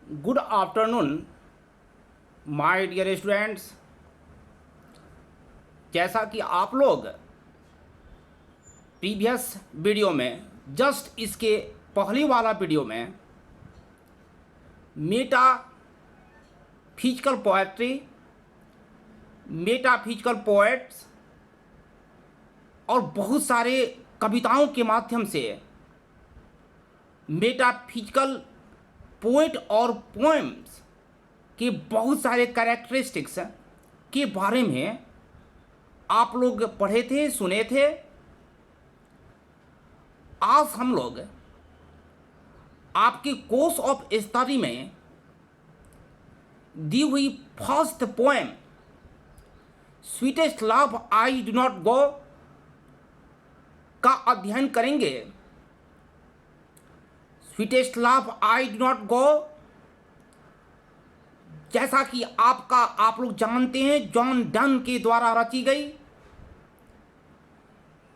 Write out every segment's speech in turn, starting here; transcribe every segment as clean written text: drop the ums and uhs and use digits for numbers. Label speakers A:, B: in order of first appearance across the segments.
A: Good afternoon, my dear students. जैसा कि आप लोग प्रीवियस वीडियो में जस्ट इसके पहले वाला वीडियो में Meta physical poetry, Meta physical poets और बहुत सारे कविताओं के माध्यम से मेटा फिजिकल पोएट और पोएम्स के बहुत सारे कैरेक्टरिस्टिक्स के बारे में आप लोग पढ़े थे, सुने थे। आज हम लोग आपके कोर्स ऑफ स्टडी में दी हुई first poem sweetest love I do not go का अध्ययन करेंगे। Sweetest love I do not go, जैसा कि आप लोग जानते हैं, जॉन डन के द्वारा रची गई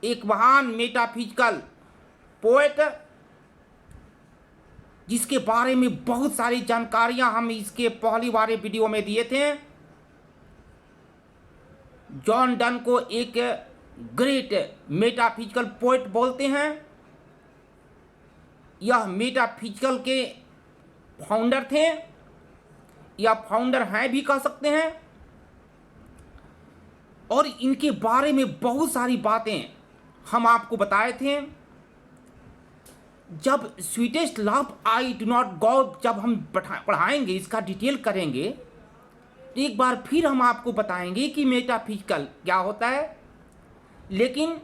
A: एक महान मेटाफिजिकल पोएट, जिसके बारे में बहुत सारी जानकारियां हम इसके पहली वाले वीडियो में दिए थे। जॉन डन को एक ग्रेट मेटाफिजिकल पोएट बोलते हैं। यह मेटाफिजिकल के फाउंडर थे या फाउंडर हैं भी कह सकते हैं, और इनके बारे में बहुत सारी बातें हम आपको बताए थे। जब sweetest love I do not go जब हम पढ़ाएंगे, इसका डिटेल करेंगे, तो एक बार फिर हम आपको बताएंगे कि मेटाफिजिकल क्या होता है। लेकिन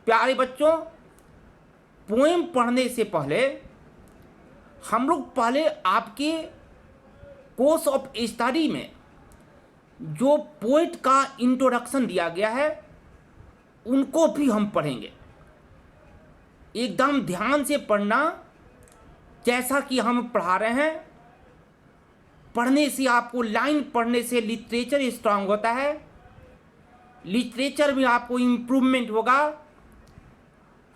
A: प्यारे बच्चों, पोएम पढ़ने से पहले हम लोग पहले आपके कोर्स ऑफ स्टडी में जो पोएट का इंट्रोडक्शन दिया गया है उनको भी हम पढ़ेंगे। एकदम ध्यान से पढ़ना, जैसा कि हम पढ़ा रहे हैं। पढ़ने से आपको, लाइन पढ़ने से लिटरेचर स्ट्रांग होता है, लिटरेचर में आपको इम्प्रूवमेंट होगा।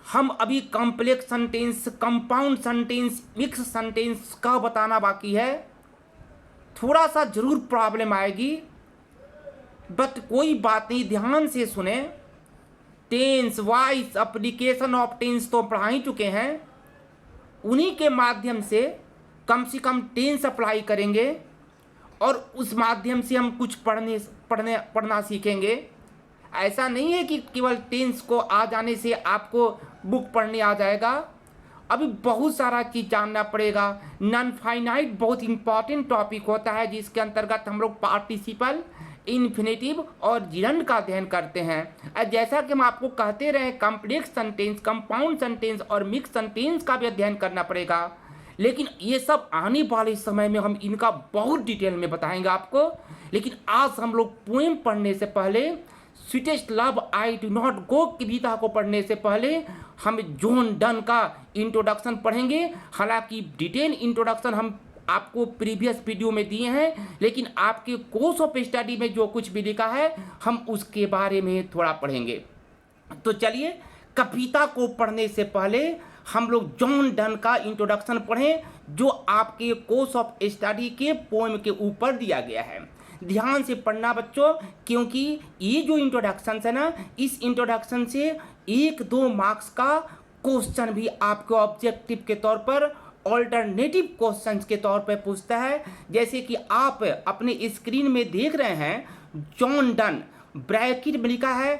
A: हम अभी complex sentence, compound sentence, mix sentence का बताना बाकी है। थोड़ा सा जरूर प्रॉब्लम आएगी, बट कोई बात नहीं, ध्यान से सुने। Tense, voice, application of tense तो पढ़ा ही चुके हैं, उन्हीं के माध्यम से कम टेंस अप्लाई करेंगे और उस माध्यम से हम कुछ पढ़ना सीखेंगे। ऐसा नहीं है कि केवल टेंस को आ जाने से आपको बुक पढ़ने आ जाएगा। अभी बहुत सारा चीज़ जानना पड़ेगा। नॉन फाइनाइट बहुत इंपॉर्टेंट टॉपिक होता है, जिसके अंतर्गत हम लोग पार्टिसिपल, इन्फिनेटिव और जिरंड का अध्ययन करते हैं। जैसा कि हम आपको कहते रहे, कॉम्प्लेक्स सेंटेंस, कंपाउंड सेंटेंस और मिक्स सेंटेंस का भी अध्ययन करना पड़ेगा। लेकिन ये सब आने वाले समय में हम इनका बहुत डिटेल में बताएंगे आपको। लेकिन आज हम लोग पोएम पढ़ने से पहले, sweetest love I do not go की कविता को पढ़ने से पहले हम जॉन डन का इंट्रोडक्शन पढ़ेंगे। हालांकि डिटेल इंट्रोडक्शन हम आपको प्रीवियस वीडियो में दिए हैं, लेकिन आपके कोर्स ऑफ स्टडी में जो कुछ भी लिखा है हम उसके बारे में थोड़ा पढ़ेंगे। तो चलिए, कविता को पढ़ने से पहले हम लोग जॉन डन का इंट्रोडक्शन पढ़ें, जो आपके कोर्स ऑफ स्टडी के पोएम के ऊपर दिया गया है। ध्यान से पढ़ना बच्चों, क्योंकि ये जो इंट्रोडक्शन है ना, इस इंट्रोडक्शन से 1-2 मार्क्स का क्वेश्चन भी आपके ऑब्जेक्टिव के तौर पर, ऑल्टरनेटिव क्वेश्चंस के तौर पर पूछता है। जैसे कि आप अपने स्क्रीन में देख रहे हैं, जॉन डन ब्रैकेट में लिखा है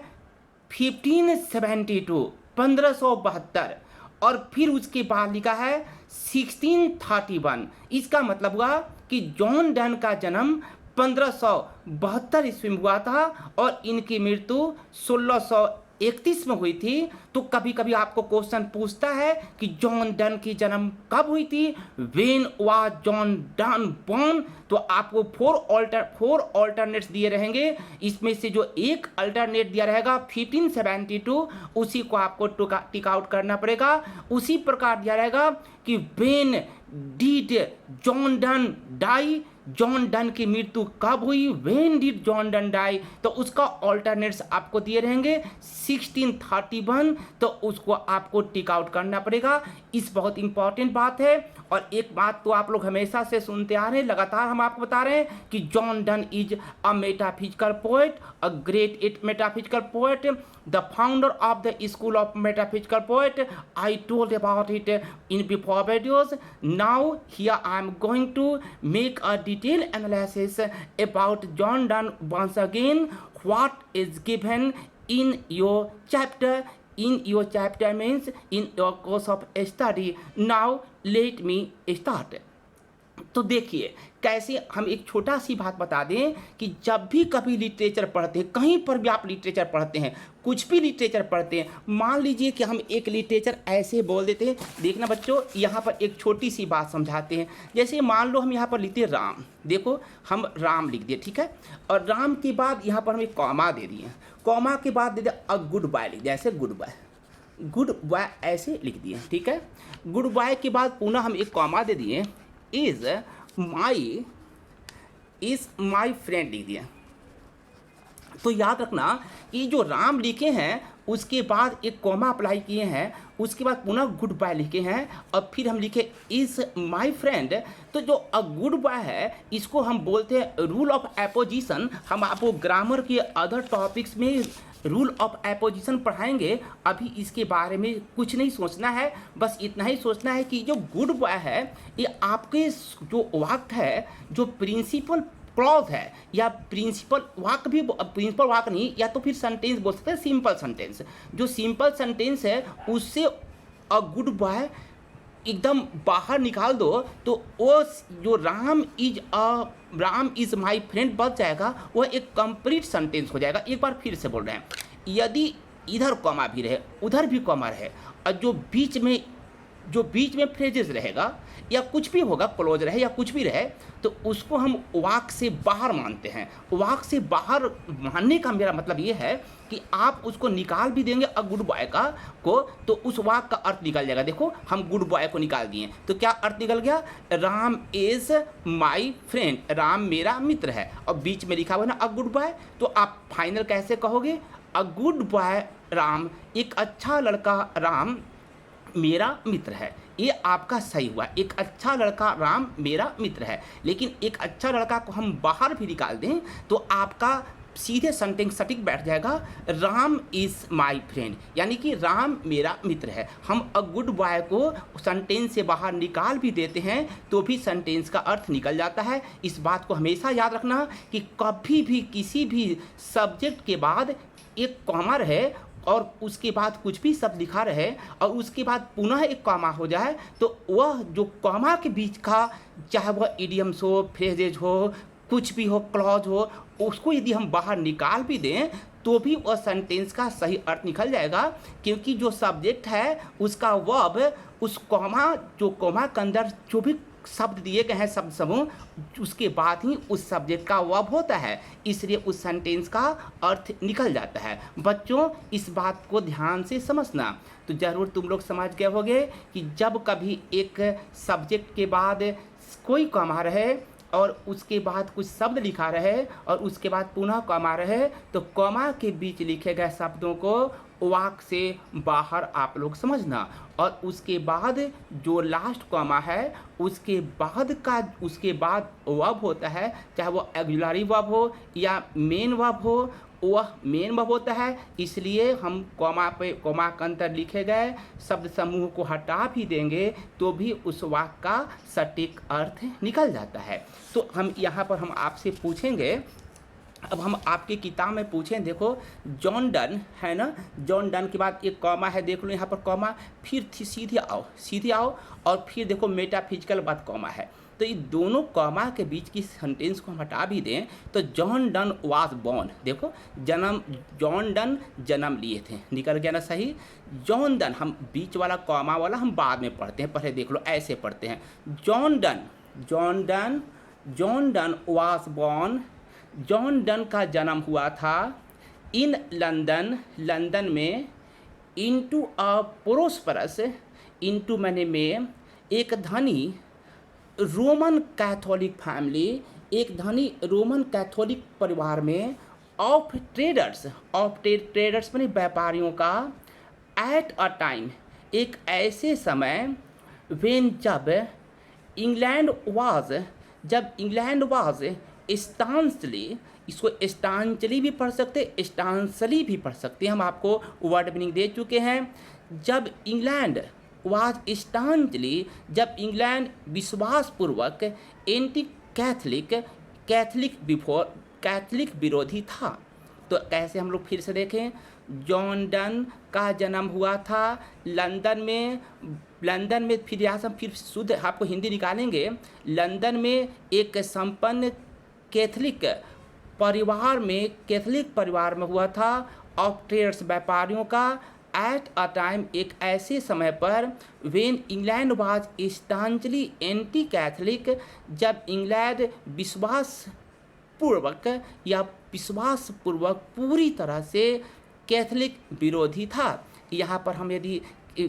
A: 1572, 1572, और फिर उसके बाद लिखा है 1631। इसका मतलब हुआ कि जॉन डन का जन्म 1572 ईस्वी में हुआ था और इनकी मृत्यु 1631 में हुई थी। तो कभी कभी आपको क्वेश्चन पूछता है कि जॉन डन की जन्म कब हुई थी, when was John Donne born. तो आपको 4 ऑल्टरनेट्स दिए रहेंगे। इसमें से जो एक अल्टरनेट दिया रहेगा 1572, उसी को आपको टिक आउट करना पड़ेगा। उसी प्रकार दिया रहेगा कि when did John Donne die, John Donne की मृत्यु कब हुई, when did John Donne die, तो उसका ऑल्टरनेट्स आपको दिए रहेंगे 1631, तो उसको आपको टिक आउट करना पड़ेगा। इस बहुत इंपॉर्टेंट बात है। और एक बात तो आप लोग हमेशा से सुनते आ रहे हैं, लगातार हम आपको बता रहे हैं कि John Donne is a metaphysical poet, a great metaphysical poet, the founder of the school of metaphysical poet. I told about it in before videos. Now here I am going to make a detail analysis about John Donne once again what is given in your chapter. In your chapter means in your course of study. Now let me start. तो देखिए कैसे हम एक छोटा सी बात बता दें कि जब भी कभी लिटरेचर पढ़ते हैं, कहीं पर भी आप लिटरेचर पढ़ते हैं, कुछ भी लिटरेचर पढ़ते हैं, मान लीजिए कि हम एक लिटरेचर ऐसे बोल देते हैं। देखना बच्चों, यहाँ पर एक छोटी सी बात समझाते हैं। जैसे मान लो हम यहाँ पर लिखते हैं राम, देखो हम राम लिख दिए, ठीक है, और राम के बाद यहाँ पर हम एक कॉमा दे दिए, कॉमा के बाद दे दिया अ गुड बाय लिख दिया, ऐसे गुड बाय, गुड बाय ऐसे लिख दिए, ठीक है। गुड बाय के बाद पुनः हम एक कॉमा दे दिए, इज माई फ्रेंड लिख दिया। तो याद रखना कि जो राम लिखे हैं उसके बाद एक कॉमा अप्लाई किए हैं, उसके बाद पुनः गुड बाय लिखे हैं, और फिर हम लिखे इज माई फ्रेंड। तो जो अ गुड बाय है इसको हम बोलते हैं रूल ऑफ एपोजिशन। हम आपको ग्रामर के अदर टॉपिक्स में रूल ऑफ एपोजिशन पढ़ाएंगे, अभी इसके बारे में कुछ नहीं सोचना है, बस इतना ही सोचना है कि जो गुड बॉय है ये आपके जो वाक्य है, जो प्रिंसिपल क्लॉज है या प्रिंसिपल वाक्य भी, प्रिंसिपल वाक्य नहीं, या तो फिर सेंटेंस बोल सकते हैं, सिंपल सेंटेंस, जो सिंपल सेंटेंस है उससे अ गुड बॉय एकदम बाहर निकाल दो तो वो जो राम इज माई फ्रेंड बच जाएगा, वह एक कंप्लीट सेंटेंस हो जाएगा। एक बार फिर से बोल रहे हैं, यदि इधर कॉमा भी रहे उधर भी कॉमा रहे और जो बीच में फ्रेजेस रहेगा या कुछ भी होगा, क्लोज रहे या कुछ भी रहे, तो उसको हम वाक्य से बाहर मानते हैं। वाक्य से बाहर मानने का मेरा मतलब ये है कि आप उसको निकाल भी देंगे अ गुड बॉय का को, तो उस वाक्य का अर्थ निकल जाएगा। देखो हम गुड बॉय को निकाल दिए तो क्या अर्थ निकल गया, Ram is my friend, Ram मेरा मित्र है, और बीच में लिखा हुआ ना अ गुड बॉय, तो आप फाइनल कैसे कहोगे, अ गुड बॉय राम, एक अच्छा लड़का राम मेरा मित्र है। ये आपका सही हुआ, एक अच्छा लड़का राम मेरा मित्र है। लेकिन एक अच्छा लड़का को हम बाहर भी निकाल दें तो आपका सीधे सेंटेंस सटीक बैठ जाएगा, राम इज़ माई फ्रेंड, यानी कि राम मेरा मित्र है। हम अ गुड बॉय को सेंटेंस से बाहर निकाल भी देते हैं तो भी सेंटेंस का अर्थ निकल जाता है। इस बात को हमेशा याद रखना कि कभी भी किसी भी सब्जेक्ट के बाद एक कॉमा रहे और उसके बाद कुछ भी शब्द लिखा रहे और उसके बाद पुनः एक कॉमा हो जाए, तो वह जो कॉमा के बीच का, चाहे वह इडियम्स हो, फ्रेजेज हो, कुछ भी हो, क्लॉज हो, उसको यदि हम बाहर निकाल भी दें तो भी वह सेंटेंस का सही अर्थ निकल जाएगा, क्योंकि जो सब्जेक्ट है उसका वर्ब उस कॉमा के अंदर जो भी शब्द दिए गए हैं, शब्द समूह, उसके बाद ही उस सब्जेक्ट का वर्ब होता है, इसलिए उस सेंटेंस का अर्थ निकल जाता है। बच्चों इस बात को ध्यान से समझना। तो ज़रूर तुम लोग समझ गए होंगे कि जब कभी एक सब्जेक्ट के बाद कोई कॉमा रहे और उसके बाद कुछ शब्द लिखा रहे और उसके बाद पुनः कॉमा रहे, तो कॉमा के बीच लिखे गए शब्दों को वाक्य से बाहर आप लोग समझना, और उसके बाद जो लास्ट कॉमा है उसके बाद वर्ब होता है, चाहे वो ऑक्सिलरी वर्ब हो या मेन वर्ब हो, वह मेन वर्ब होता है। इसलिए हम कॉमा के अंदर लिखे गए शब्द समूह को हटा भी देंगे तो भी उस वाक्य का सटीक अर्थ निकल जाता है। तो हम यहाँ पर हम आपसे पूछेंगे, अब हम आपकी किताब में पूछें, देखो जॉन डन है ना, जॉन डन के बाद एक कॉमा है, देख लो यहाँ पर कॉमा, फिर सीधे आओ और फिर देखो मेटाफिजिकल बाद कॉमा है, तो ये दोनों कॉमा के बीच की सेंटेंस को हम हटा भी दें तो जॉन डन वाज बॉर्न, देखो जॉन डन जन्म लिए थे, निकल गया ना सही। जॉन डन हम बीच वाला कॉमा वाला हम बाद में पढ़ते हैं, पहले देख लो ऐसे पढ़ते हैं, John Donne was born, John Donne का जन्म हुआ था इन लंदन में, इनटू अ प्रोस्परस, इनटू मैंने में, एक धनी रोमन कैथोलिक फैमिली, एक धनी रोमन कैथोलिक परिवार में, ऑफ ट्रेडर्स माने व्यापारियों का, एट अ टाइम एक ऐसे समय वेन जब इंग्लैंड वाज स्टांसली, इसको स्टांचली भी पढ़ सकते, स्टांसली भी पढ़ सकते हैं, हम आपको वर्ड मीनिंग दे चुके हैं। जब इंग्लैंड वाज स्टांचली, जब इंग्लैंड विश्वासपूर्वक एंटी कैथलिक, कैथलिक विरोधी था। तो कैसे हम लोग फिर से देखें, जॉन डन का जन्म हुआ था लंदन में फिर यहाँ से हम फिर शुद्ध आपको हिंदी निकालेंगे। लंदन में एक संपन्न कैथलिक परिवार में हुआ था, ऑफ ट्रेडर्स, व्यापारियों का। एट अ टाइम, एक ऐसे समय पर, when England was staunchly anti Catholic, जब इंग्लैंड विश्वासपूर्वक पूरी तरह से कैथलिक विरोधी था। यहाँ पर हम यदि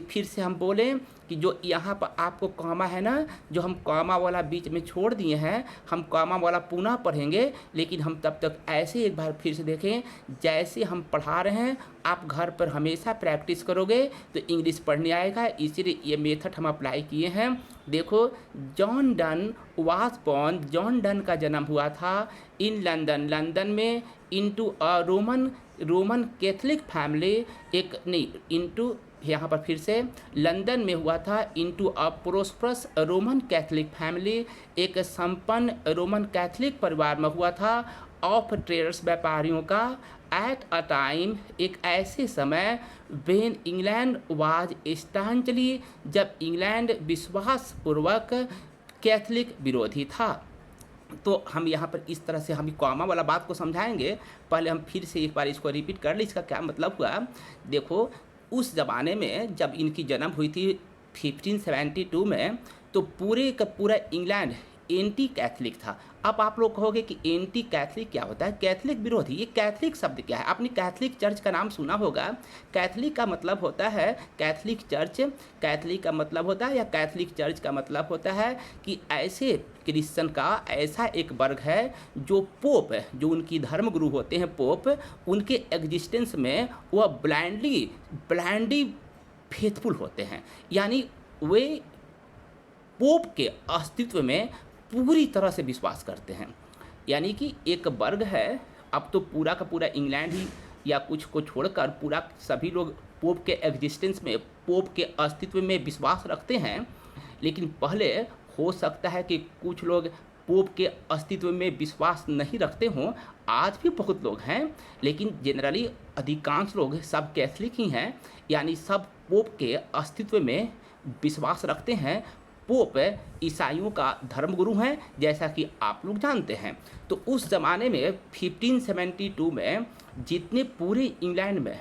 A: फिर से हम बोलें कि जो यहाँ पर आपको कॉमा है ना, जो हम कॉमा वाला बीच में छोड़ दिए हैं, हम कॉमा वाला पुनः पढ़ेंगे, लेकिन हम तब तक ऐसे एक बार फिर से देखें। जैसे हम पढ़ा रहे हैं, आप घर पर हमेशा प्रैक्टिस करोगे तो इंग्लिश पढ़ने आएगा, इसीलिए ये मेथड हम अप्लाई किए हैं। देखो, John Donne was born, John Donne का जन्म हुआ था इन लंदन में, into a Roman Catholic family, यहाँ पर फिर से लंदन में हुआ था, into a prosperous Roman Catholic family, एक संपन्न रोमन कैथलिक परिवार में हुआ था, ऑफ ट्रेडर्स, व्यापारियों का। एट अ टाइम, एक ऐसे समय, वेन इंग्लैंड वाज स्टांचली, जब इंग्लैंड विश्वासपूर्वक कैथलिक विरोधी था। तो हम यहाँ पर इस तरह से हम कॉमा वाला बात को समझाएंगे। पहले हम फिर से एक बार इसको रिपीट कर लें, इसका क्या मतलब हुआ। देखो, उस ज़माने में जब इनकी जन्म हुई थी 1572 में, तो पूरे का पूरा इंग्लैंड एंटी कैथलिक था। अब आप लोग कहोगे कि एंटी कैथलिक क्या होता है, कैथलिक विरोधी। ये कैथलिक शब्द क्या है, आपने कैथलिक चर्च का नाम सुना होगा। कैथलिक का मतलब होता है कैथलिक चर्च, कैथलिक का मतलब होता है, या कैथलिक चर्च का मतलब होता है कि ऐसे क्रिश्चियन का ऐसा एक वर्ग है जो पोप, जो उनकी धर्मगुरु होते हैं पोप, उनके एग्जिस्टेंस में वह ब्लाइंडली फेथफुल होते हैं। यानी वे पोप के अस्तित्व में पूरी तरह से विश्वास करते हैं। यानी कि एक वर्ग है, अब तो पूरा का पूरा इंग्लैंड ही या कुछ को छोड़कर पूरा सभी लोग पोप के एग्जिस्टेंस में, पोप के अस्तित्व में विश्वास रखते हैं। लेकिन पहले हो सकता है कि कुछ लोग पोप के अस्तित्व में विश्वास नहीं रखते हों, आज भी बहुत लोग हैं, लेकिन जनरली अधिकांश लोग सब कैथलिक ही हैं, यानी सब पोप के अस्तित्व में विश्वास रखते हैं। पोप ईसाइयों का धर्मगुरु हैं, जैसा कि आप लोग जानते हैं। तो उस ज़माने में 1572 में जितने पूरे इंग्लैंड में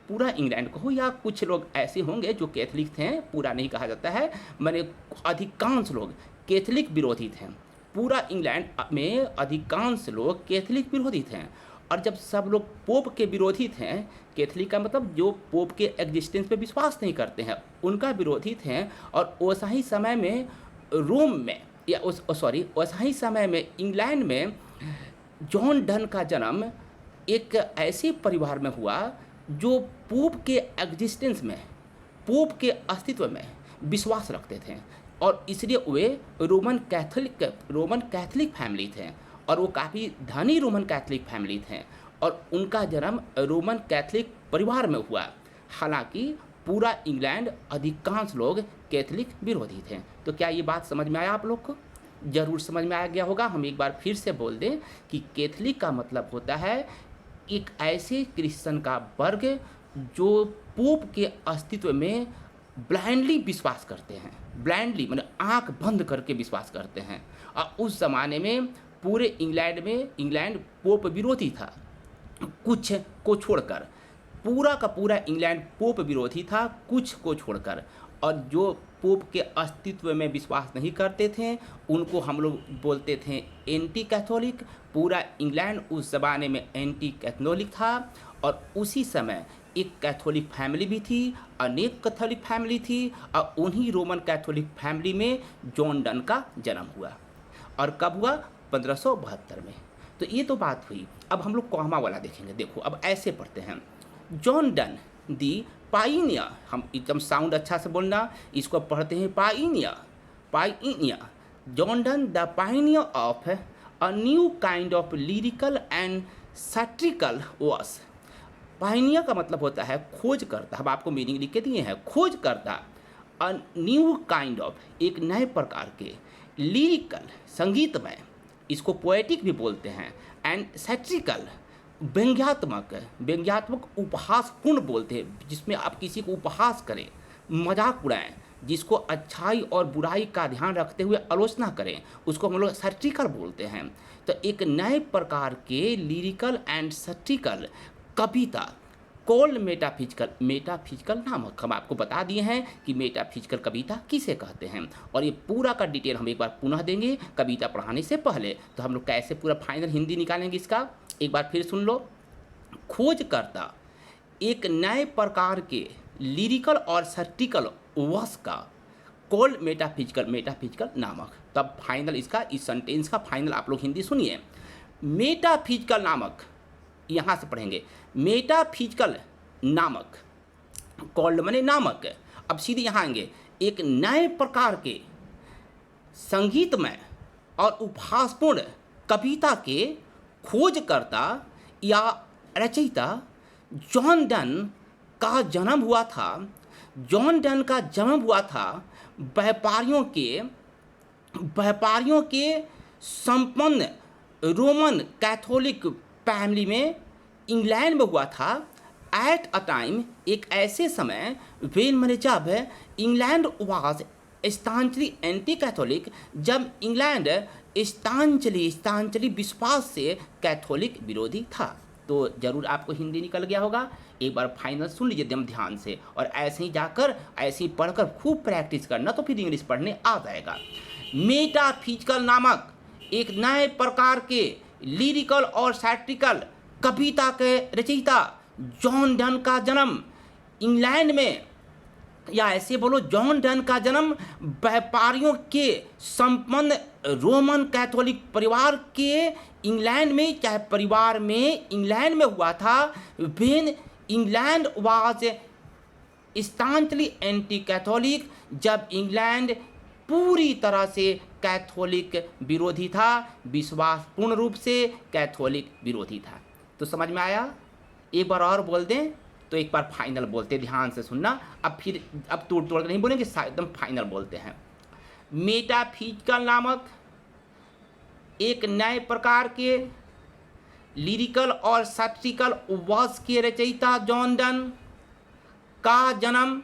A: पूरा इंग्लैंड कहो, या कुछ लोग ऐसे होंगे जो कैथलिक थे, पूरा नहीं कहा जाता है, मैंने अधिकांश लोग कैथलिक विरोधी थे। पूरा इंग्लैंड में अधिकांश लोग कैथलिक विरोधी थे। और जब सब लोग पोप के विरोधी थे, कैथलिक का मतलब जो पोप के एग्जिस्टेंस पे विश्वास नहीं करते हैं, उनका विरोधी थे। और वैसा ही समय में रोम में, या वैसा ही समय में इंग्लैंड में जॉन डन का जन्म एक ऐसे परिवार में हुआ जो पोप के एग्जिस्टेंस में, पोप के अस्तित्व में विश्वास रखते थे। और इसलिए वे रोमन कैथलिक फैमिली थे, और वो काफ़ी धनी रोमन कैथलिक फैमिली थे, और उनका जन्म रोमन कैथलिक परिवार में हुआ। हालांकि पूरा इंग्लैंड अधिकांश लोग कैथलिक विरोधी थे। तो क्या ये बात समझ में आया आप लोग को? ज़रूर समझ में आ गया होगा। हम एक बार फिर से बोल दें कि कैथलिक का मतलब होता है एक ऐसे क्रिश्चियन का वर्ग जो पोप के अस्तित्व में ब्लाइंडली विश्वास करते हैं। ब्लाइंडली माने आँख बंद करके विश्वास करते हैं। और उस ज़माने में पूरे इंग्लैंड पोप विरोधी था, कुछ को छोड़कर। पूरा का पूरा इंग्लैंड पोप विरोधी था, कुछ को छोड़कर। और जो पोप के अस्तित्व में विश्वास नहीं करते थे, उनको हम लोग बोलते थे एंटी कैथोलिक। पूरा इंग्लैंड उस ज़माने में एंटी कैथोलिक था। और उसी समय एक कैथोलिक फैमिली भी थी, अनेक कैथोलिक फैमिली थी, और उन्हीं रोमन कैथोलिक फैमिली में जॉन डन का जन्म हुआ। और कब हुआ? 1572 में। तो ये तो बात हुई। अब हम लोग कॉमा वाला देखेंगे। देखो, अब ऐसे पढ़ते हैं, जॉन डन दी पाइनियर, हम एकदम साउंड अच्छा से बोलना, इसको पढ़ते हैं pioneer, pioneer, John Donne the pioneer of a new kind of lyrical and satirical verse. Pioneer का मतलब होता है खोज करता, हम आपको मीनिंग लिख के दिए हैं, खोज करता, अ न्यू काइंड ऑफ, एक नए प्रकार के, लिरिकल संगीतमय, इसको पोएटिक भी बोलते हैं, एंड सैट्रिकल व्यंग्यात्मक, व्यंग्यात्मक उपहासपूर्ण बोलते हैं, जिसमें आप किसी को उपहास करें, मजाक उड़ाएं, जिसको अच्छाई और बुराई का ध्यान रखते हुए आलोचना करें, उसको हम लोग सैट्रिकल बोलते हैं। तो एक नए प्रकार के लिरिकल एंड सैट्रिकल कविता कॉल्ड मेटाफिजिकल, मेटाफिजिकल नामक, हम आपको बता दिए हैं कि मेटाफिजिकल कविता किसे कहते हैं, और ये पूरा का डिटेल हम एक बार पुनः देंगे कविता पढ़ाने से पहले। तो हम लोग कैसे पूरा फाइनल हिंदी निकालेंगे इसका, एक बार फिर सुन लो। खोज करता एक नए प्रकार के लिरिकल और सैट्रिकल वर्स का कॉल्ड मेटाफिजिकल, मेटाफिजिकल नामक। तब फाइनल इसका, इस सेंटेंस का फाइनल आप लोग हिंदी सुनिए। मेटाफिजिकल नामक, यहाँ से पढ़ेंगे, मेटाफिजिकल नामक, कॉल्ड माने नामक, अब सीधे यहाँ आएंगे, एक नए प्रकार के संगीतमय और उपहासपूर्ण कविता के खोजकर्ता या रचयिता जॉन डन का जन्म हुआ था। जॉन डन का जन्म हुआ था व्यापारियों के संपन्न रोमन कैथोलिक फैमिली में इंग्लैंड में हुआ था। एट अ टाइम, एक ऐसे समय, वेन मैंने जब England was staunchly anti Catholic, जब इंग्लैंड स्टांचली विश्वास से कैथोलिक विरोधी था। तो जरूर आपको हिंदी निकल गया होगा, एक बार फाइनल सुन लीजिए एकदम ध्यान से, और ऐसे ही जाकर ऐसे ही पढ़कर खूब प्रैक्टिस करना, तो फिर इंग्लिश पढ़ने आ जाएगा। मेटाफिजिकल नामक एक नए प्रकार के लिरिकल और सैट्रिकल कविता के रचयिता जॉन डन का जन्म इंग्लैंड में, या ऐसे बोलो, जॉन डन का जन्म व्यापारियों के संपन्न रोमन कैथोलिक परिवार के इंग्लैंड में, चाहे परिवार में, इंग्लैंड में हुआ था। When England was staunchly anti Catholic, जब इंग्लैंड पूरी तरह से कैथोलिक विरोधी था, विश्वासपूर्ण रूप से कैथोलिक विरोधी था। तो समझ में आया? एक बार और बोल दें तो एक बार फाइनल बोलते, ध्यान से सुनना। अब फिर अब तोड़ तोड़ कर नहीं बोलेंगे, एकदम फाइनल बोलते हैं। मेटाफिजिकल नामक एक नए प्रकार के लिरिकल और सैट्रिकल वर्स के रचयिता जॉन डन का जन्म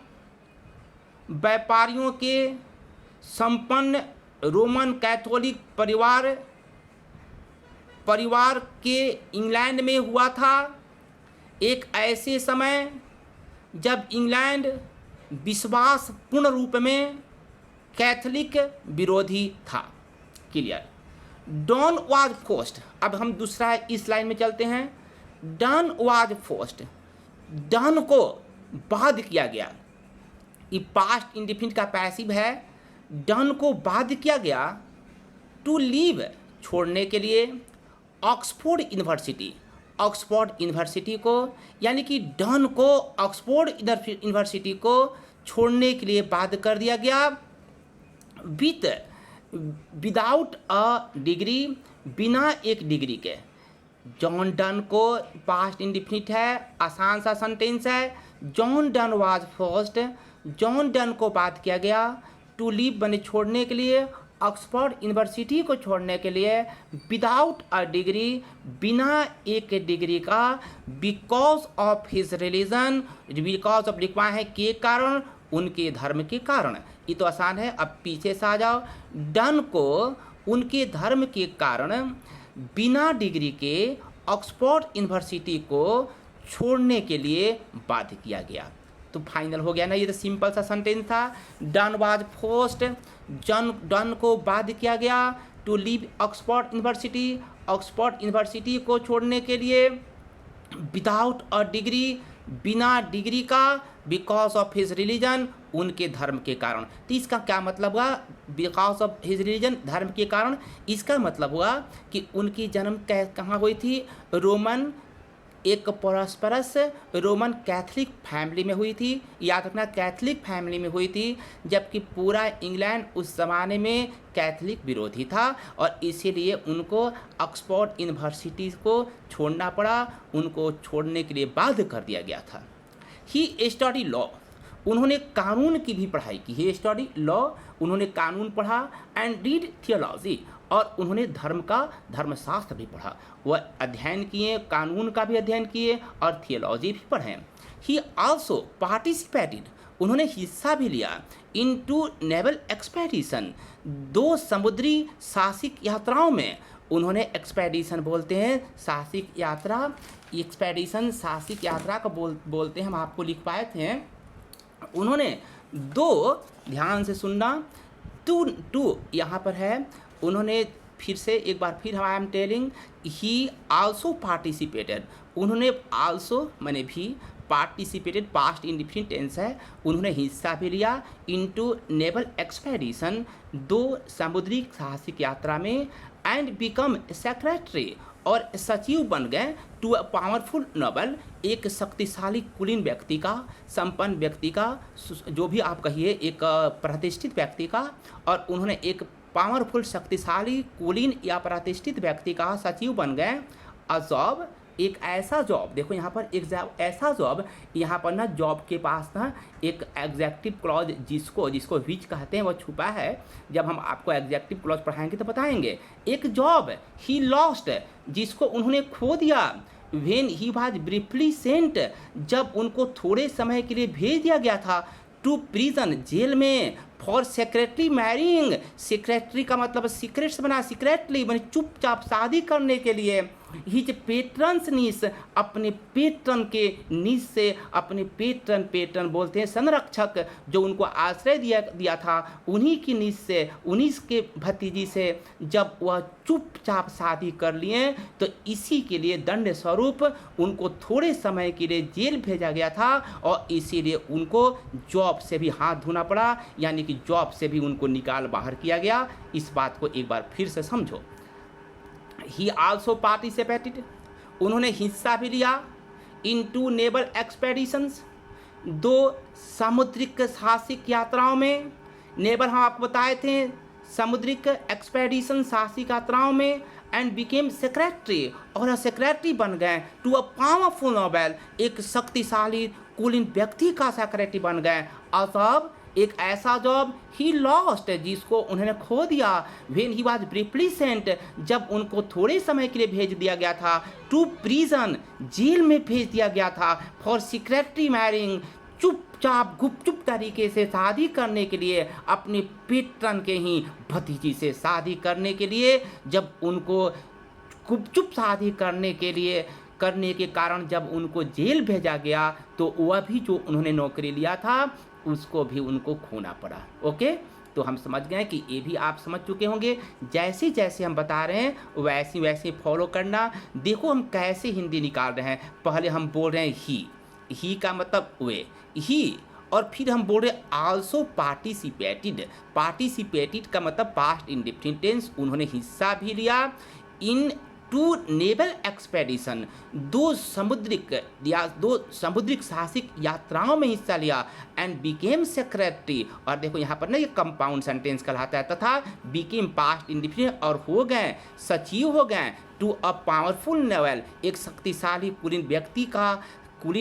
A: व्यापारियों के संपन्न रोमन कैथोलिक परिवार के इंग्लैंड में हुआ था। एक ऐसे समय जब इंग्लैंड विश्वासपूर्ण रूप में कैथोलिक विरोधी था। क्लियर? डॉन वाज फोर्स्ड, अब हम दूसरा इस लाइन में चलते हैं। डन वाज फोर्स्ड, डन को बाध्य किया गया, ये पास्ट इंडेफिनिट का पैसिव है। डन को बाध्य किया गया टू लीव, छोड़ने के लिए, ऑक्सफोर्ड यूनिवर्सिटी, ऑक्सफोर्ड यूनिवर्सिटी को, यानी कि डन को ऑक्सफोर्ड यूनिवर्सिटी को छोड़ने के लिए बाध्य कर दिया गया। विदाउट अ डिग्री, बिना एक डिग्री के। जॉन डन को पास्ट इंडेफिनिट है, आसान सा सेंटेंस है। John Donne was forced, John Donne को बाध्य किया गया टू लीव, बने छोड़ने के लिए, ऑक्सफोर्ड यूनिवर्सिटी को छोड़ने के लिए, विदाउट अ डिग्री, बिना एक डिग्री का, because of his religion, because of लिखवा है के कारण, उनके धर्म के कारण। ये तो आसान है, अब पीछे से आ जाओ। डन को उनके धर्म के कारण बिना डिग्री के ऑक्सफोर्ड यूनिवर्सिटी को छोड़ने के लिए बाध्य किया गया। तो फाइनल हो गया ना, ये तो सिंपल सा सेंटेंस था। डन वाज फोर्स्ड, डन को बाध्य किया गया to leave Oxford university, Oxford university को छोड़ने के लिए, विदाउट अ डिग्री, बिना डिग्री का, बिकॉज ऑफ हिज रिलीजन, उनके धर्म के कारण। तो इसका क्या मतलब हुआ? बिकॉज ऑफ हिज रिलीजन, धर्म के कारण। इसका मतलब हुआ कि उनकी जन्म कहाँ हुई थी? रोमन एक प्रॉस्परस रोमन कैथलिक फैमिली में हुई थी। याद रखना, कैथलिक फैमिली में हुई थी, जबकि पूरा इंग्लैंड उस ज़माने में कैथलिक विरोधी था और इसीलिए उनको ऑक्सफोर्ड यूनिवर्सिटी को छोड़ना पड़ा, उनको छोड़ने के लिए बाध्य कर दिया गया था। ही स्टडी लॉ, उन्होंने कानून की भी पढ़ाई की। ही स्टडी लॉ, उन्होंने कानून पढ़ा, एंड रीड थियोलॉजी, और उन्होंने धर्मशास्त्र भी पढ़ा। वह अध्ययन किए, कानून का भी अध्ययन किए और थियोलॉजी भी पढ़े। ही आल्सो पार्टिसिपेटेड, उन्होंने हिस्सा भी लिया इनटू नेवल एक्सपेडिशन, 2 समुद्री साहसिक यात्राओं में। उन्होंने एक्सपेडिशन बोलते हैं साहसिक यात्रा, एक्सपेडिशन साहसिक यात्रा का बोलते हैं, हम आपको लिख पाए थे। उन्होंने 2, ध्यान से सुनना, टू यहाँ पर है, उन्होंने फिर से एक बार फिर I am telling, he also participated, उन्होंने आल्सो मैंने भी, पार्टिसिपेटेड पास्ट इंडिफिनिट टेंस है, उन्होंने हिस्सा भी लिया इनटू नेवल एक्सपेडिशन, 2 समुद्री साहसिक यात्रा में, एंड बिकम सेक्रेटरी, और सचिव बन गए टू अ पावरफुल नोबल, एक शक्तिशाली कुलीन व्यक्ति का, संपन्न व्यक्ति का, जो भी आप कहिए, एक प्रतिष्ठित व्यक्ति का, और उन्होंने एक पावरफुल शक्तिशाली कुलीन या प्रतिष्ठित व्यक्ति का सचिव बन गए। अ जॉब, एक ऐसा जॉब, देखो यहाँ पर एक ऐसा जॉब, यहाँ पर ना जॉब के पास ना एक एग्जेक्टिव क्लॉज जिसको विच कहते हैं वो छुपा है। जब हम आपको एग्जेक्टिव क्लॉज पढ़ाएंगे तो बताएंगे। एक जॉब ही लॉस्ट, जिसको उन्होंने खो दिया, when he was briefly sent, जब उनको थोड़े समय के लिए भेज दिया गया था, टू प्रिजन, जेल में, फॉर सेक्रेटरी मैरिंग, सेक्रेटरी का मतलब सीक्रेट से बना, सीक्रेटली मैंने चुपचाप शादी करने के लिए। हिज पेट्रन्स नीस, अपने पेट्रन के नीस से, अपने पेट्रन बोलते हैं संरक्षक, जो उनको आश्रय दिया था, उन्हीं की नीस से, उन्हीं के भतीजी से जब वह चुपचाप शादी कर लिए, तो इसी के लिए दंड स्वरूप उनको थोड़े समय के लिए जेल भेजा गया था, और इसीलिए उनको जॉब से भी हाथ धोना पड़ा, यानी कि जॉब से भी उनको निकाल बाहर किया गया। इस बात को एक बार फिर से समझो। ही आल्सो पार्टिसिपेटेड, उन्होंने हिस्सा भी लिया इनटू नेवल एक्सपेडिशंस, 2 समुद्रिक साहसिक यात्राओं में। नेवल हम आपको बताए थे, समुद्रिक एक्सपेडिशन साहसिक यात्राओं में, एंड बिकेम सेक्रेटरी, और सेक्रेटरी बन गए टू अ पावरफुल नोबल, एक शक्तिशाली कुलीन व्यक्ति का सेक्रेटरी बन गए। अब एक ऐसा जॉब ही लॉस्ट, जिसको उन्होंने खो दिया, when he was briefly sent, जब उनको थोड़े समय के लिए भेज दिया गया था, टू प्रिजन, जेल में भेज दिया गया था, फॉर सीक्रेटरी मैरिंग, चुपचाप गुपचुप तरीके से शादी करने के लिए, अपने पेट्रन के ही भतीजी से शादी करने के लिए। जब उनको गुपचुप शादी करने के कारण जब उनको जेल भेजा गया, तो वह भी जो उन्होंने नौकरी लिया था उसको भी उनको खोना पड़ा। ओके, तो हम समझ गए कि ये भी आप समझ चुके होंगे। जैसे जैसे हम बता रहे हैं वैसे वैसे फॉलो करना। देखो हम कैसे हिंदी निकाल रहे हैं। पहले हम बोल रहे हैं ही का मतलब वे, ही, और फिर हम बोल रहे आल्सो पार्टिसिपेटेड का मतलब पास्ट इंडेफिनिट टेंस, उन्होंने हिस्सा भी लिया इन टू नेवल एक्सपेडिशन, 2 समुद्रिक साहसिक यात्राओं में हिस्सा लिया, एंड बिकेम सेक्रेटरी, और देखो यहाँ पर ना ये कंपाउंड सेंटेंस कहलाता है, तथा बिकेम पास्ट इंडिफिनिट, और हो गए, सचिव हो गए, टू अ पावरफुल नोबल, एक शक्तिशाली कुलीन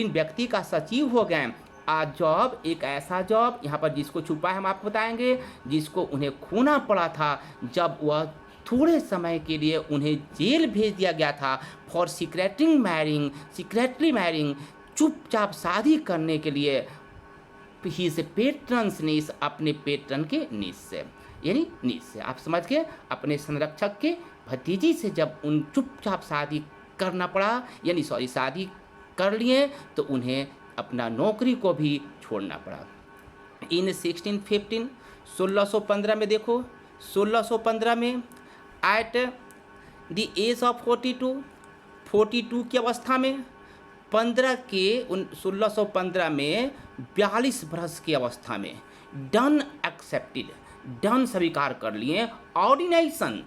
A: व्यक्ति का सचिव हो गए। आ जॉब, एक ऐसा जॉब, यहाँ पर जिसको छुपा है हम आपको बताएंगे, जिसको उन्हें खोना पड़ा था जब वह थोड़े समय के लिए उन्हें जेल भेज दिया गया था, फॉर सीक्रेटरी मैरिंग, चुपचाप शादी करने के लिए, हिज पेट्रन्स नीस, अपने पेट्रन के नीस से, यानी नीस से आप समझ के, अपने संरक्षक के भतीजी से जब उन चुपचाप शादी करना पड़ा, यानी शादी कर लिए, तो उन्हें अपना नौकरी को भी छोड़ना पड़ा। इन 1615 में देखो, 1615 में एट द एज ऑफ 42 की अवस्था में, 1615 में 42 वर्ष की अवस्था में, डन स्वीकार कर लिए, ऑर्डिनेशन,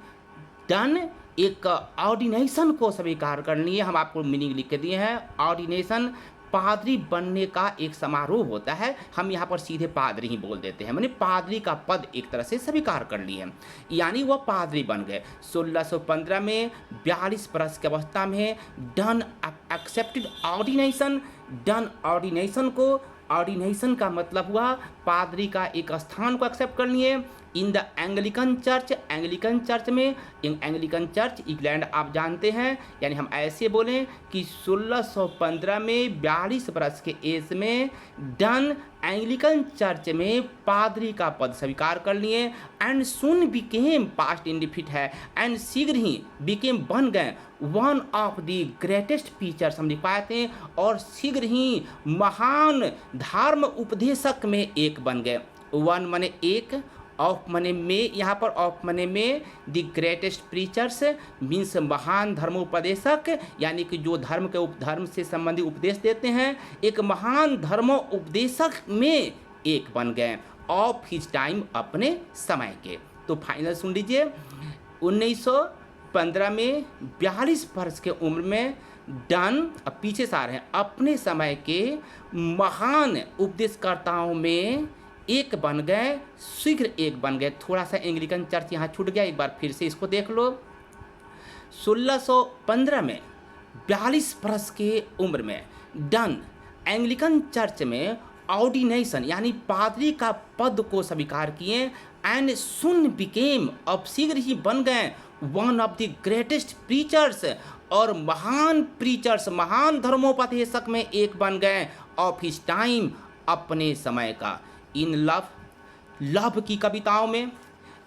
A: डन एक ऑर्डिनेशन को स्वीकार कर लिए। हम आपको मीनिंग लिख के दिए हैं। ऑर्डिनेशन पादरी बनने का एक समारोह होता है। हम यहाँ पर सीधे पादरी ही बोल देते हैं, माने पादरी का पद एक तरह से स्वीकार कर लिए, यानी वह पादरी बन गए। 1615 में 42 वर्ष की अवस्था में done accepted ordination. Done ordination को, ऑर्डिनेशन का मतलब हुआ पादरी का एक स्थान को एक्सेप्ट कर लिए in the Anglican church. Anglican church में, एंग्लिकन चर्च इंग्लैंड आप जानते हैं, यानी हम ऐसे बोलें कि 1615 में 42 वर्ष के एज में डन एंग्लिकन चर्च में पादरी का पद स्वीकार कर लिए। एंड सुन बिकेम, पास्ट इंडिफिट है, एंड शीघ्र ही बिकेम बन गए one of the greatest teachers, हम लिख पाए थे, और शीघ्र ही महान धर्म उपदेशक में एक बन गए। वन माने एक, ऑफ मने में, यहाँ पर ऑफ मने में, द ग्रेटेस्ट प्रीचर्स मीन्स महान धर्मोपदेशक, यानी कि जो धर्म से संबंधित उपदेश देते हैं, एक महान धर्मोपदेशक में एक बन गए। ऑफ हिज टाइम, अपने समय के। तो फाइनल सुन लीजिए, 1915 में 42 वर्ष के उम्र में डन, अब पीछे से आ रहे हैं, अपने समय के महान उपदेशकर्ताओं में एक बन गए, शीघ्र एक बन गए। थोड़ा सा एंग्लिकन चर्च यहाँ छूट गया, एक बार फिर से इसको देख लो। 1615 में 42 वर्ष के उम्र में डन एंग्लिकन चर्च में ऑर्डिनेशन यानी पादरी का पद को स्वीकार किए। एंड सुन बिकेम, अब शीघ्र ही बन गए one of the greatest preachers, और महान प्रीचर्स, महान धर्मोपदेशक में एक बन गए। ऑफ हिज टाइम, अपने समय का। इन लव, लव की कविताओं में,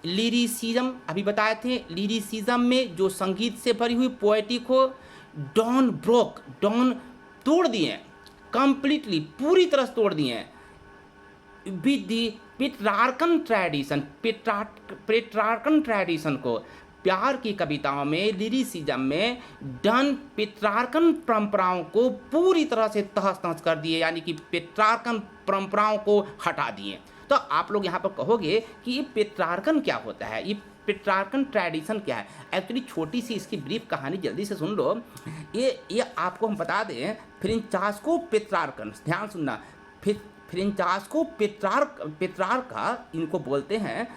A: लिरिसिज्म अभी बताए थे, लिरिसिज्म में जो संगीत से भरी हुई पोएटिक हो, डॉन ब्रोक, डॉन तोड़ दिए कंप्लीटली, पूरी तरह से तोड़ दिए with the Petrarchan tradition, Petrarchan tradition को। प्यार की कविताओं में, लिरिसिज्म में डन पेट्रार्कन परंपराओं को पूरी तरह से तहस नहस कर दिए, यानी कि पेट्रार्कन परंपराओं को हटा दिए। तो आप लोग यहाँ पर कहोगे कि ये पेट्रार्कन क्या होता है, ये पेट्रार्कन ट्रेडिशन क्या है। एक्चुअली छोटी सी इसकी ब्रीफ कहानी जल्दी से सुन लो। ये आपको हम बता दें, फ्रांसिस्को पेट्रार्कन, ध्यान सुनना, फ्रांसिस्को पेट्रार्का इनको बोलते हैं।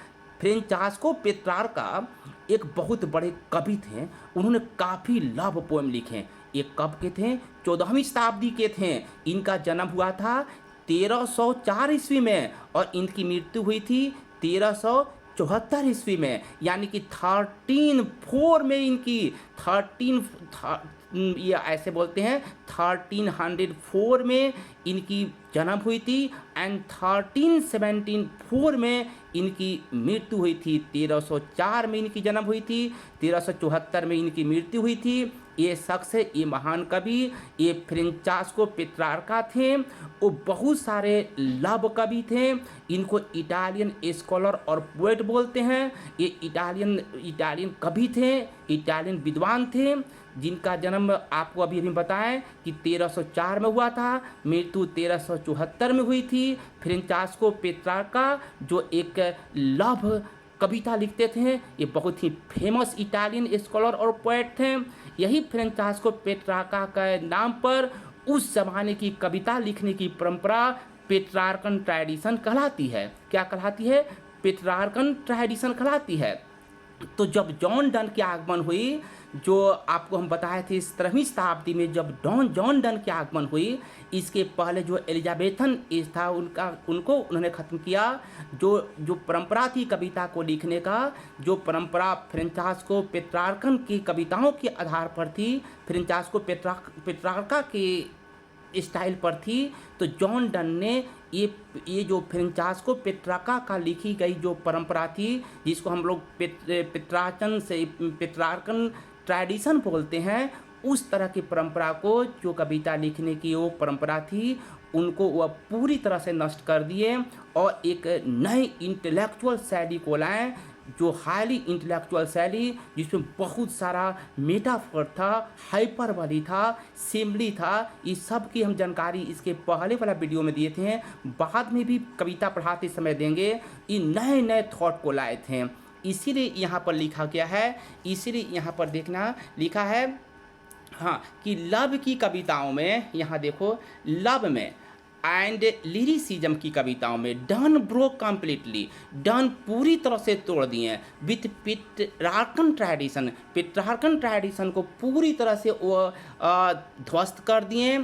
A: फ्रांसिस्को पेट्रार्का एक बहुत बड़े कवि थे, उन्होंने काफ़ी लव पोएम लिखे। ये कब के थे? 14वीं शताब्दी के थे। इनका जन्म हुआ था 1304 ईस्वी में और इनकी मृत्यु हुई थी 1374 ईस्वी में, यानी कि 1304 में इनकी ये ऐसे बोलते हैं 1304 में इनकी जन्म हुई थी। एंड 1374 में इनकी मृत्यु हुई थी। 1304 में इनकी जन्म हुई थी, 1374 में इनकी मृत्यु हुई थी। ये शख्स, ये महान कवि, ये फ्रांसिस्को पेट्रार्का थे। वो बहुत सारे लव कवि थे। इनको इटालियन स्कॉलर और पोएट बोलते हैं। ये इटालियन कवि थे, इटालियन विद्वान थे, जिनका जन्म आपको अभी बताएं कि 1304 में हुआ था, मृत्यु 1374 में हुई थी। फ्रांसिस्को पेट्रार्का जो एक लव कविता लिखते थे, ये बहुत ही फेमस इटालियन स्कॉलर और पोएट थे। यही फ्रांसिस्को पेट्रार्का के नाम पर उस जमाने की कविता लिखने की परंपरा पेट्रार्कन ट्रेडिशन कहलाती है। क्या कहलाती है? पेट्रार्कन ट्रेडिशन कहलाती है। तो जब जॉन डन की आगमन हुई, जो आपको हम बताए थे 17वीं शताब्दी में जब जॉन डन की आगमन हुई, इसके पहले जो एलिजाबेथन एज था उनको उन्होंने ख़त्म किया। जो परंपरा थी कविता को लिखने का, जो परंपरा फ्रांसिस्को पेट्रार्कन की कविताओं के आधार पर थी, फ्रांसिस्को पेट्रार्का के स्टाइल पर थी, तो जॉन डन ने ये जो फ्रांसिस्को पेट्रार्का का लिखी गई जो परंपरा थी, जिसको हम लोग पेट्रार्कन ट्रेडिशन बोलते हैं, उस तरह की परंपरा को, जो कविता लिखने की वो परंपरा थी, उनको वह पूरी तरह से नष्ट कर दिए और एक नई इंटेलेक्चुअल शैली को लाएं, जो हाईली इंटेलेक्चुअल शैली, जिसमें बहुत सारा मेटाफर था, हाइपरबोली था, सिम्बली था। इस सब की हम जानकारी इसके पहले वाला वीडियो में दिए थे, बाद में भी कविता पढ़ाते समय देंगे। ये नए नए थॉट को लाए थे। इसीलिए यहाँ पर लिखा गया है, इसीलिए यहाँ पर देखना लिखा है, हाँ, कि लव की कविताओं में, यहाँ देखो, लव में एंड लिरिसिज्म की कविताओं में डन ब्रोक कम्प्लीटली, डन पूरी तरह से तोड़ दिए विथ पिट्रार्कन ट्रेडिशन, पिट्रार्कन ट्रेडिशन को पूरी तरह से वो ध्वस्त कर दिए।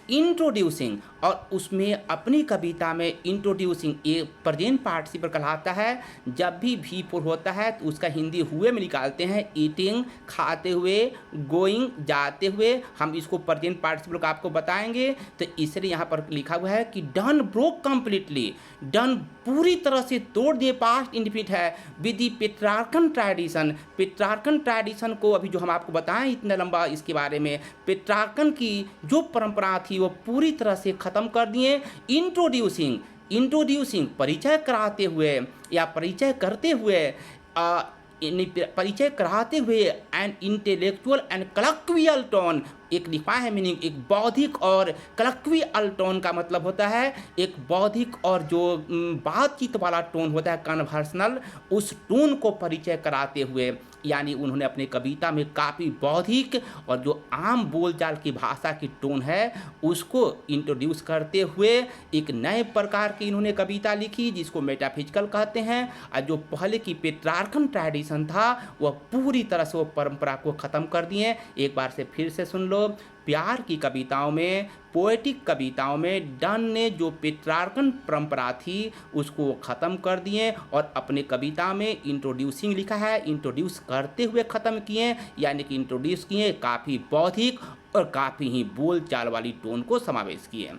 A: इंट्रोड्यूसिंग, और उसमें अपनी कविता में इंट्रोड्यूसिंग ये प्रेजेंट पार्टिसिपल कहलाता है। जब भी V4 होता है तो उसका हिंदी हुए में निकालते हैं, ईटिंग खाते हुए, गोइंग जाते हुए, हम इसको प्रेजेंट पार्टिसिपल का आपको बताएंगे। तो इसलिए यहाँ पर लिखा हुआ है कि डन ब्रोक कम्प्लीटली, डन पूरी तरह से तोड़ दिए, पास्ट इंडिफिनिट है, with the Petrarchan tradition, Petrarchan tradition को अभी जो हम आपको बताएं इतना लंबा इसके बारे में, पेट्रार्कन की जो परंपरा थी वो पूरी तरह से ख़त्म कर दिए। इंट्रोड्यूसिंग, इंट्रोड्यूसिंग परिचय कराते हुए या परिचय करते हुए, परिचय कराते हुए एंड इंटेलेक्चुअल एंड कलेक्वियल टोन, एक लिखा है मीनिंग, एक बौद्धिक और कलेक्वियल टोन का मतलब होता है एक बौद्धिक और जो बातचीत वाला टोन होता है कन्वर्सनल, उस टोन को परिचय कराते हुए, यानी उन्होंने अपने कविता में काफ़ी बौद्धिक और जो आम बोलचाल की भाषा की टोन है उसको इंट्रोड्यूस करते हुए एक नए प्रकार की इन्होंने कविता लिखी जिसको मेटाफिजिकल कहते हैं। और जो पहले की पेट्रार्कन ट्रेडिशन था वह पूरी तरह से वो परंपरा को ख़त्म कर दिए। एक बार से फिर से सुन लो, प्यार की कविताओं में, पोएटिक कविताओं में डन ने जो पेट्रार्कन परंपरा थी उसको ख़त्म कर दिए और अपने कविता में इंट्रोड्यूसिंग लिखा है, इंट्रोड्यूस करते हुए ख़त्म किए, यानी कि इंट्रोड्यूस किए, काफ़ी बौद्धिक और काफ़ी ही बोल चाल वाली टोन को समावेश किए।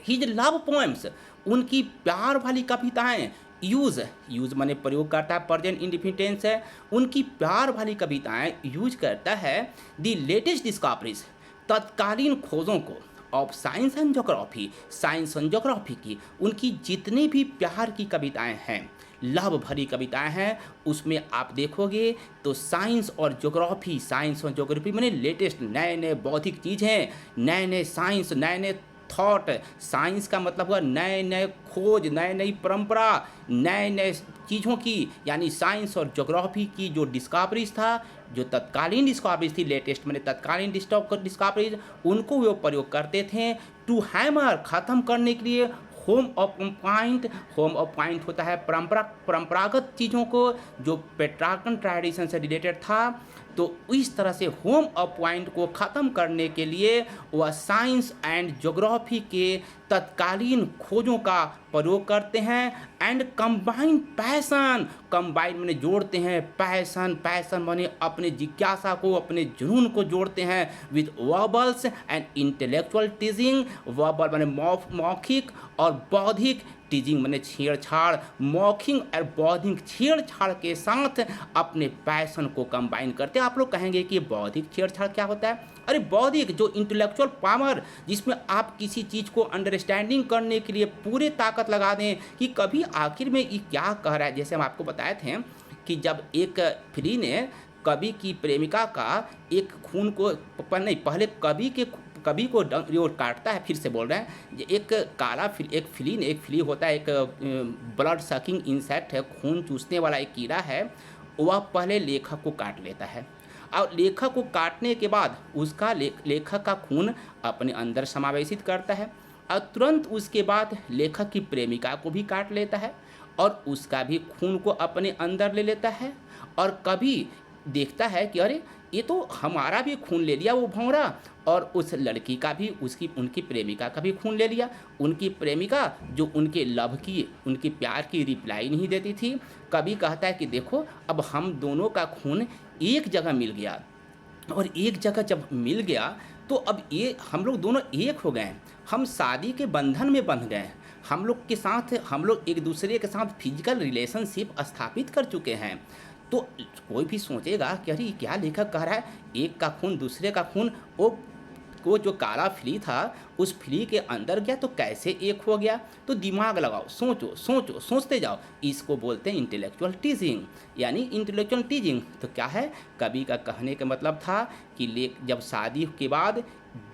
A: हिज लव पोएम्स, उनकी प्यार वाली कविताएं, यूज़ माने प्रयोग करता है, प्रेजेंट इंडिफिनिट है, उनकी प्यार वाली कविताएं यूज करता है दी लेटेस्ट डिस्कवरीज, तत्कालीन खोजों को, of science and geography, science and geography की उनकी जितनी भी प्यार की कविताएं हैं, लव भरी कविताएं हैं, उसमें आप देखोगे तो साइंस और ज्योग्राफी, साइंस और ज्योग्राफी माने लेटेस्ट नए नए बौद्धिक चीज़ें, नए नए साइंस, नए नए थॉट, साइंस का मतलब हुआ नए नए खोज, नए नई परंपरा, नए नए चीज़ों की, यानी साइंस और ज्योग्राफी की जो डिस्कवरीज था, जो तत्कालीन डिस्कवरीज थी, लेटेस्ट मैंने तत्कालीन डिस्कवरीज, उनको वो प्रयोग करते थे टू हैमर, ख़त्म करने के लिए, home of point, home of point होता है परंपरागत चीज़ों को जो पेट्रार्कन ट्रेडिशन से रिलेटेड था, तो इस तरह से होम ऑफ पॉइंट को ख़त्म करने के लिए वह साइंस एंड ज्योग्राफी के तत्कालीन खोजों का प्रयोग करते हैं। एंड कंबाइन पैसन, कंबाइन माने जोड़ते हैं, पैसन माने अपने जिज्ञासा को, अपने जुनून को जोड़ते हैं with verbals and intellectual टीजिंग, verbal माने मौखिक और बौद्धिक, टीजिंग माने छेड़छाड़, मौखिक और बौद्धिक छेड़छाड़ के साथ अपने पैसन को कंबाइन करते हैं। आप लोग कहेंगे कि बौद्धिक छेड़छाड़ क्या होता है? अरे बौद्धिक जो इंटेलेक्चुअल पावर, जिसमें आप किसी चीज़ को अंडरस्टैंडिंग करने के लिए पूरे ताकत लगा दें कि कभी आखिर में ये क्या कह रहा है। जैसे हम आपको बताए थे कि जब एक फ्री ने कवि की प्रेमिका का एक खून को पहले कवि को वो काटता है, फिर से बोल रहे हैं, एक काला एक फ्ली होता है, एक ब्लड सकिंग इंसेक्ट है, खून चूसने वाला एक कीड़ा है, वह पहले लेखक को काट लेता है और लेखक को काटने के बाद उसका लेखक का खून अपने अंदर समावेशित करता है और तुरंत उसके बाद लेखक की प्रेमिका को भी काट लेता है और उसका भी खून को अपने अंदर ले लेता है। और कभी देखता है कि अरे ये तो हमारा भी खून ले लिया वो भौंरा, और उस लड़की का भी उनकी प्रेमिका का भी खून ले लिया। उनकी प्रेमिका जो उनके लव की, उनकी प्यार की रिप्लाई नहीं देती थी, कभी कहता है कि देखो अब हम दोनों का खून एक जगह मिल गया, और एक जगह जब मिल गया तो अब ये हम लोग दोनों एक हो गए, हम शादी के बंधन में बंध गए, हम लोग एक दूसरे के साथ फिजिकल रिलेशनशिप स्थापित कर चुके हैं। तो कोई भी सोचेगा कि अरे क्या लेखक कह रहा है, एक का खून दूसरे का खून, वो जो काला फ्ली था उस फ्ली के अंदर गया तो कैसे एक हो गया। तो दिमाग लगाओ, सोचते जाओ, इसको बोलते हैं इंटेलेक्चुअल टीजिंग। यानी इंटेलेक्चुअल टीजिंग तो क्या है, कवि का कहने का मतलब था कि जब शादी के बाद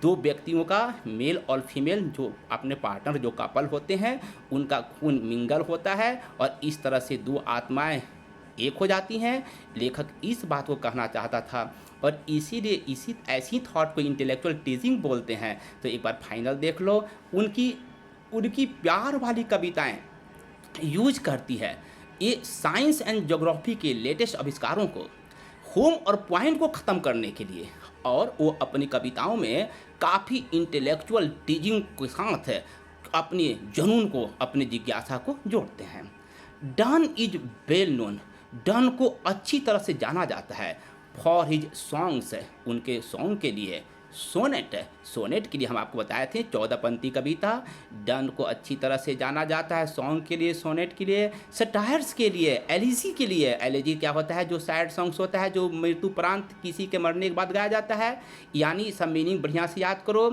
A: दो व्यक्तियों का, मेल और फीमेल जो अपने पार्टनर जो कपल होते हैं, उनका खून मिंगल होता है और इस तरह से दो आत्माएं एक हो जाती हैं। लेखक इस बात को कहना चाहता था और इसीलिए इसी ऐसी थॉट को इंटेलेक्चुअल टीजिंग बोलते हैं। तो एक बार फाइनल देख लो, उनकी उनकी प्यार वाली कविताएं यूज करती है ये साइंस एंड ज्योग्राफी के लेटेस्ट आविष्कारों को, होम और पॉइंट को ख़त्म करने के लिए। और वो अपनी कविताओं में काफ़ी इंटेलेक्चुअल टीजिंग के साथ अपने जुनून को, अपनी जिज्ञासा को जोड़ते हैं। Done is well known, done को अच्छी तरह से जाना जाता है फॉर हिज सॉन्ग्स, उनके सॉन्ग के लिए। सोनेट, सोनेट के लिए हम आपको बताए थे 14 पंक्ति कविता। डन को अच्छी तरह से जाना जाता है सॉन्ग के लिए, सोनेट के लिए। सटायर्स के लिए, एलिजी के लिए, एलिजी क्या होता है, जो सैड सॉन्ग्स होता है, जो मृत्युपरांत किसी के मरने के बाद गाया जाता है। यानी सब मीनिंग बढ़िया से याद करो।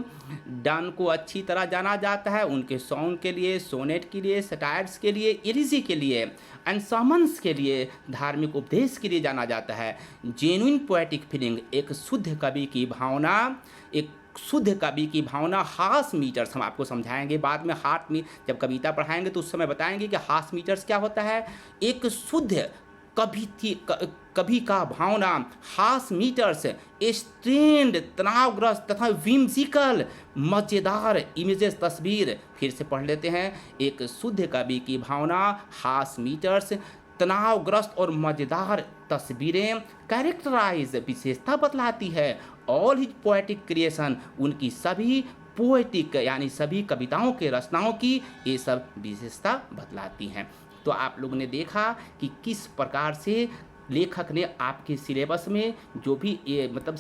A: डन को अच्छी तरह जाना जाता है उनके सॉन्ग के लिए, सोनेट के लिए, सटायर्स के लिए, एलिजी के लिए, एंड समन्स के लिए, धार्मिक उपदेश के लिए जाना जाता है। जेन्युइन पोएटिक फीलिंग, एक शुद्ध कवि की भावना, एक शुद्ध कवि की भावना। हास मीटर्स हम आपको समझाएंगे बाद में, हार्ट में जब कविता पढ़ाएंगे तो उस समय बताएंगे कि हास मीटर्स क्या होता है। एक शुद्ध कवि का भावना, हास मीटर्स, स्ट्रेंड, तनावग्रस्त तथा विम्सिकल, मज़ेदार इमेजेस, तस्वीर। फिर से पढ़ लेते हैं। एक शुद्ध कवि की भावना, हास मीटर्स, तनावग्रस्त और मज़ेदार तस्वीरें, कैरेक्टराइज, विशेषता बतलाती है। ऑल हिज पोएटिक क्रिएशन, उनकी सभी पोएटिक यानी सभी कविताओं के रचनाओं की ये सब विशेषता बतलाती हैं। तो आप लोगों ने देखा कि किस प्रकार से लेखक ने आपके सिलेबस में जो भी ये मतलब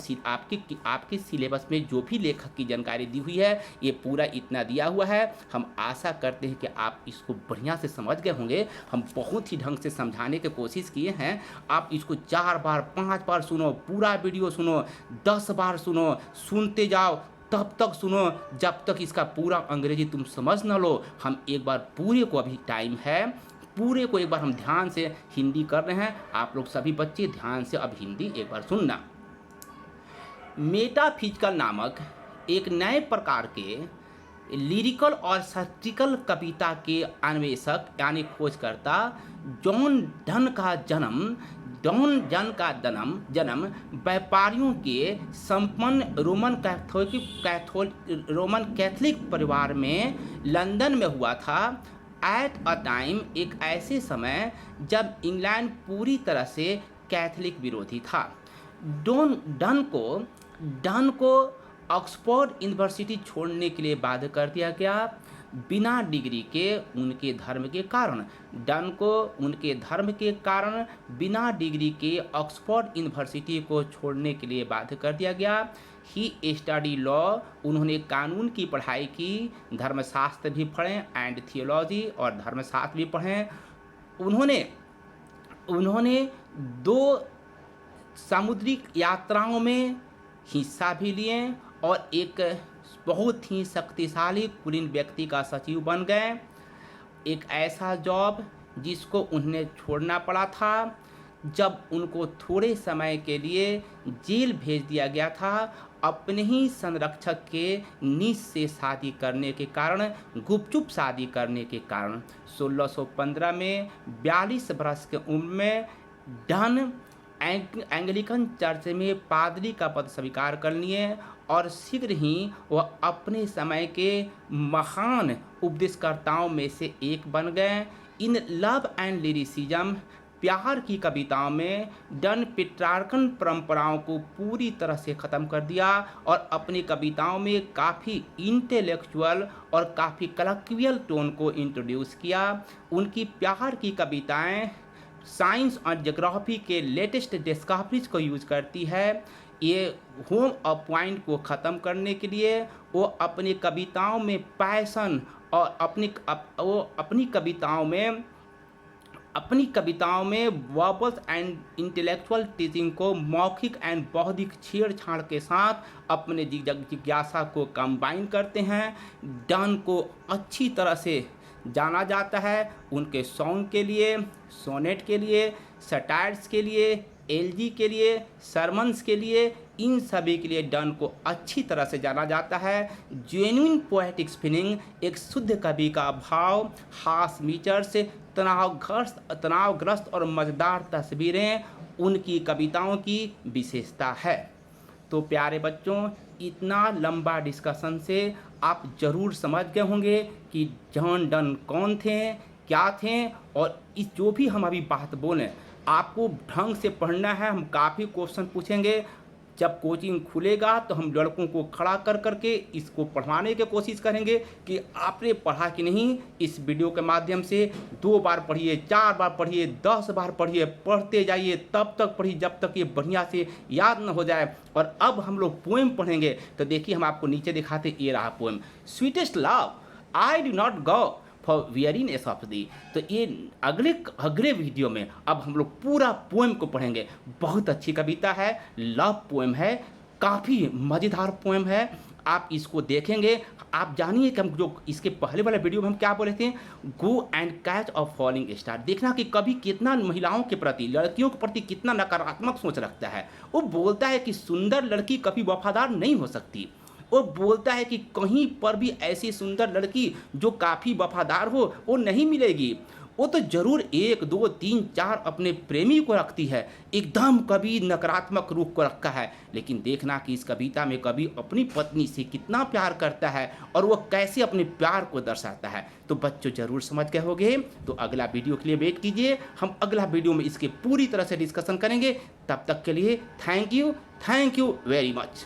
A: आपके सिलेबस में जो भी लेखक की जानकारी दी हुई है, ये पूरा इतना दिया हुआ है। हम आशा करते हैं कि आप इसको बढ़िया से समझ गए होंगे। हम बहुत ही ढंग से समझाने की कोशिश किए हैं। आप इसको 4 बार 5 बार सुनो, पूरा वीडियो सुनो, 10 बार सुनो, सुनते जाओ, तब तक सुनो जब तक इसका पूरा अंग्रेजी तुम समझ न लो। हम एक बार पूरे को, अभी टाइम है, पूरे को एक बार हम ध्यान से हिंदी कर रहे हैं। आप लोग सभी बच्चे ध्यान से अब हिंदी एक बार सुनना। मेटाफिजिकल नामक एक नए प्रकार के लिरिकल और सैटिरिकल कविता के अन्वेषक यानी खोजकर्ता जॉन डन का जन्म व्यापारियों के संपन्न रोमन कैथोलिक परिवार में लंदन में हुआ था। एट अ टाइम, एक ऐसे समय जब इंग्लैंड पूरी तरह से कैथोलिक विरोधी था। डन को ऑक्सफोर्ड यूनिवर्सिटी छोड़ने के लिए बाध्य कर दिया गया बिना डिग्री के उनके धर्म के कारण। डन को उनके धर्म के कारण बिना डिग्री के ऑक्सफोर्ड यूनिवर्सिटी को छोड़ने के लिए बाध्य कर दिया गया। ही स्टडी लॉ, उन्होंने कानून की पढ़ाई की, धर्मशास्त्र भी पढ़े एंड थियोलॉजी, और धर्मशास्त्र भी पढ़े। उन्होंने 2 सामुद्रिक यात्राओं में हिस्सा भी लिए और एक बहुत ही शक्तिशाली कुलीन व्यक्ति का सचिव बन गए। एक ऐसा जॉब जिसको उन्हें छोड़ना पड़ा था जब उनको थोड़े समय के लिए जेल भेज दिया गया था अपने ही संरक्षक के नीच से शादी करने के कारण, गुपचुप शादी करने के कारण। 1615 में 42 वर्ष के उम्र में डन एंग्लिकन चर्च में पादरी का पद स्वीकार कर लिए और शीघ्र ही वह अपने समय के महान उपदेशकर्ताओं में से एक बन गए। इन लव एंड लिरिसिज्म, प्यार की कविताओं में डन पेट्रार्कन परंपराओं को पूरी तरह से ख़त्म कर दिया और अपनी कविताओं में काफ़ी इंटेलेक्चुअल और काफ़ी कलेक्चुअल टोन को इंट्रोड्यूस किया। उनकी प्यार की कविताएं साइंस और ज्योग्राफी के लेटेस्ट डिस्कवरीज को यूज करती है। ये होम ऑफ पॉइंट को ख़त्म करने के लिए वो अपनी कविताओं में पैशन और अपनी कविताओं में वर्बल्स एंड इंटेलेक्चुअल टीचिंग को मौखिक एंड बौद्धिक छेड़छाड़ के साथ अपने जिज्ञासा को कंबाइन करते हैं। डन को अच्छी तरह से जाना जाता है उनके सॉन्ग के लिए, सोनेट के लिए, सटायर्स के लिए, एलजी के लिए, सरमन्स के लिए, इन सभी के लिए डन को अच्छी तरह से जाना जाता है। जेन्युइन पोएटिक्स फीलिंग एक शुद्ध कवि का भाव, हास्य मीटर से तनावग्रस्त और मज़ेदार तस्वीरें उनकी कविताओं की विशेषता है। तो प्यारे बच्चों, इतना लंबा डिस्कशन से आप ज़रूर समझ गए होंगे कि जॉन डन कौन थे, क्या थे, और इस जो भी हम अभी बात बोलें आपको ढंग से पढ़ना है। हम काफ़ी क्वेश्चन पूछेंगे। जब कोचिंग खुलेगा तो हम लड़कों को खड़ा कर करके इसको पढ़वाने की कोशिश करेंगे कि आपने पढ़ा कि नहीं। इस वीडियो के माध्यम से 2 बार पढ़िए, 4 बार पढ़िए, 10 बार पढ़िए, पढ़ते जाइए, तब तक पढ़िए जब तक ये बढ़िया से याद न हो जाए। और अब हम लोग पोएम पढ़ेंगे। तो देखिए हम आपको नीचे दिखाते, ये रहा poem, sweetest love I do not go for wearing of the. तो ये अगले वीडियो में अब हम लोग पूरा पोएम को पढ़ेंगे। बहुत अच्छी कविता है, लव पोएम है, काफ़ी मज़ेदार पोएम है। आप इसको देखेंगे। आप जानिए कि हम जो इसके पहले वाले वीडियो में हम क्या बोले थे, go and catch a falling star. देखना कि कभी कितना महिलाओं के प्रति, लड़कियों के प्रति कितना नकारात्मक सोच रखता है। वो बोलता है कि सुंदर लड़की कभी वफादार नहीं हो सकती। वो बोलता है कि कहीं पर भी ऐसी सुंदर लड़की जो काफ़ी वफादार हो वो नहीं मिलेगी। वो तो ज़रूर 1 2 3 4 अपने प्रेमी को रखती है। एकदम कभी नकारात्मक रूप को रखा है। लेकिन देखना कि इस कविता में कभी अपनी पत्नी से कितना प्यार करता है और वो कैसे अपने प्यार को दर्शाता है। तो बच्चों ज़रूर समझ गए होंगे। तो अगला वीडियो के लिए वेट कीजिए। हम अगला वीडियो में इसके पूरी तरह से डिस्कशन करेंगे। तब तक के लिए थैंक यू वेरी मच।